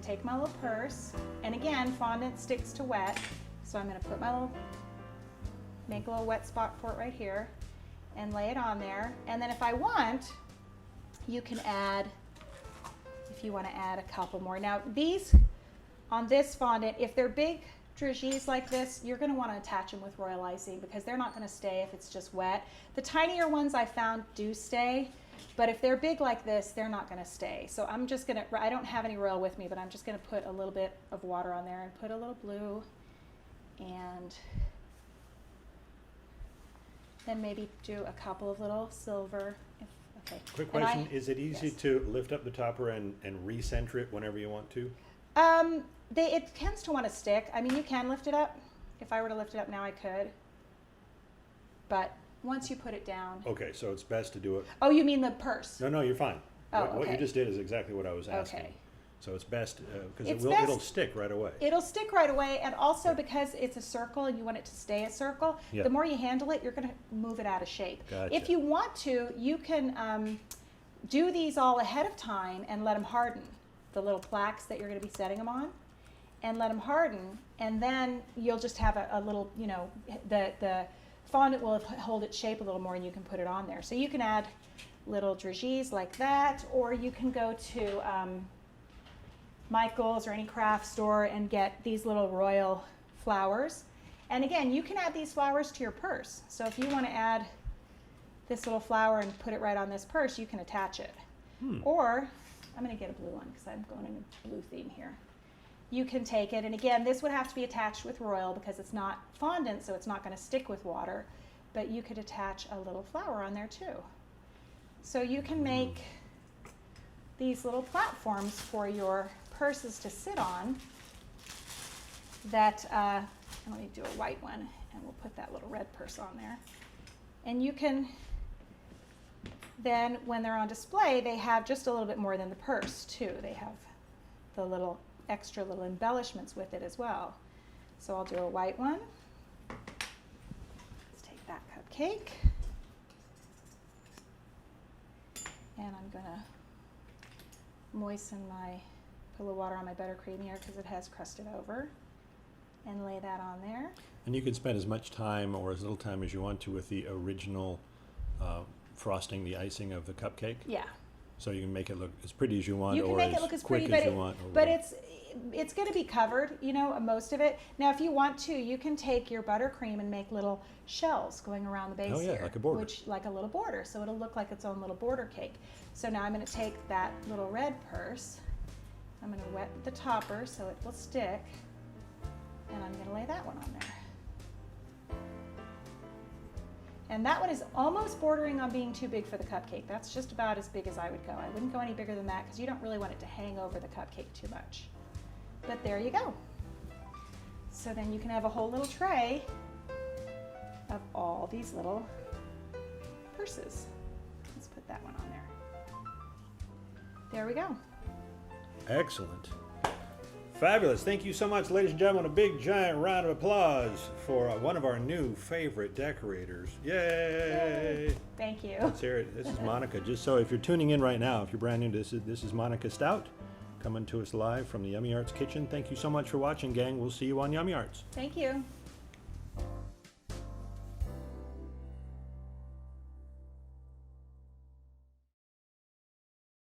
take my little purse, and again, fondant sticks to wet, so I'm gonna put my little, make a little wet spot for it right here, and lay it on there. And then if I want, you can add, if you want to add a couple more. Now these, on this fondant, if they're big dragées like this, you're going to want to attach them with royal icing because they're not going to stay if it's just wet. The tinier ones I found do stay, but if they're big like this, they're not going to stay. So I'm just going to, I don't have any royal with me, but I'm just going to put a little bit of water on there and put a little blue, and then maybe do a couple of little silver. Okay. Quick question, is it easy to lift up the topper and recenter it whenever you want to? It tends to want to stick. I mean, you can lift it up. If I were to lift it up now, I could. But once you put it down. Okay, so it's best to do it. Oh, you mean the purse? No, you're fine. Oh, what you just did is exactly what I was asking. Okay. So it's best, because it'll stick right away. It'll stick right away, and also because it's a circle and you want it to stay a circle, the more you handle it, you're going to move it out of shape. Gotcha. If you want to, you can do these all ahead of time and let them harden, the little plaques that you're going to be setting them on, and let them harden, and then you'll just have a little, you know, the fondant will hold its shape a little more and you can put it on there. So you can add little dragées like that, or you can go to Michael's or any craft store and get these little royal flowers. And again, you can add these flowers to your purse. So if you want to add this little flower and put it right on this purse, you can attach it. Or, I'm going to get a blue one because I'm going in a blue theme here. You can take it, and again, this would have to be attached with royal because it's not fondant, so it's not going to stick with water, but you could attach a little flower on there too. So you can make these little platforms for your purses to sit on that, let me do a white one, and we'll put that little red purse on there. And you can then, when they're on display, they have just a little bit more than the purse too. They have the little extra little embellishments with it as well. So I'll do a white one. Let's take that cupcake. And I'm gonna moisten put a little water on my buttercream here because it has crusted over, and lay that on there. And you can spend as much time or as little time as you want to with the original frosting, the icing of the cupcake. Yeah. So you can make it look as pretty as you want, You can or make as it look as quick pretty, as you want. but it's going to be covered, you know, most of it. Now, if you want to, you can take your buttercream and make little shells going around the base here, like a border. like a little border, so it'll look like its own little border cake. So now I'm going to take that little red purse. I'm going to wet the topper so it will stick, and I'm going to lay that one on there. And that one is almost bordering on being too big for the cupcake. That's just about as big as I would go. I wouldn't go any bigger than that because you don't really want it to hang over the cupcake too much. But there you go. So then you can have a whole little tray of all these little purses. Let's put that one on there. There we go. Excellent. Fabulous. Thank you so much, ladies and gentlemen. A big, giant round of applause for one of our new favorite decorators. Yay! Yay. Thank you. Let's hear it. This is Monika. Just so if you're tuning in right now, if you're brand new, this is Monika Stout coming to us live from the YummyArts kitchen. Thank you so much for watching, gang. We'll see you on YummyArts. Thank you.